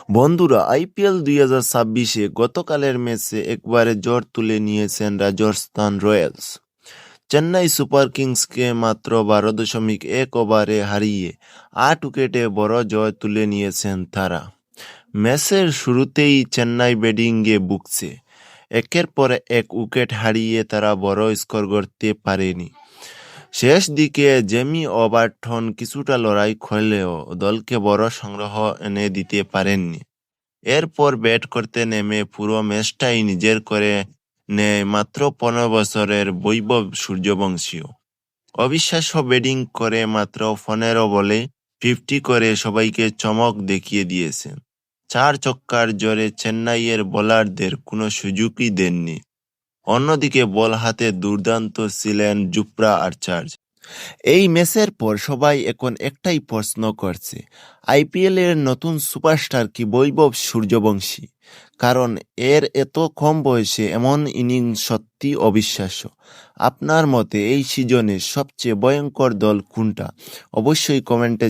বন্ধুরা, আইপিএল 2026-এ গতকালের ম্যাচে একবারে জ্বর তুলে নিয়েছেন রাজস্থান রয়্যালস। চেন্নাই সুপার কিংসকে মাত্র 12.1 ওভারে হারিয়ে 8 উইকেটে বড় জয় তুলে নিয়েছেন তারা। ম্যাচের শুরুতেই চেন্নাই ব্যাটিংয়ে ভুগছে। একের পর এক উইকেট হারিয়ে তারা বড় স্কোর করতে পারেনি। শেষ দিকে জেমি ওভারটন কিছুটা লড়াই করলেও দলকে বড় সংগ্রহ এনে দিতে পারেননি। এরপর ব্যাট করতে নেমে পুরো ম্যাচটাই নিজের করে নেয় মাত্র 15 বছরের বৈভব সূর্যবংশীও। অবিশ্বাস্য ব্যাটিং করে মাত্র 15 বলে 50 করে সবাইকে চমক দেখিয়ে দিয়েছেন। 4 ছক্কার জোরে চেন্নাইয়ের বোলারদের কোনো সুযোগই দেননি। অন্যদিকে বল হাতে দুর্দান্ত ছিলেন জুফরা আর্চার। এই ম্যাচের পর সবাই এখন একটাই প্রশ্ন করছে, আইপিএল এর নতুন সুপারস্টার কি বৈভব সূর্যবংশী? কারণ এর এত কম বয়সে এমন ইনিংস সত্যি অবিশ্বাস্য। আপনার মতে এই সিজনের সবচেয়ে ভয়ঙ্কর দল কোনটা? অবশ্যই কমেন্টে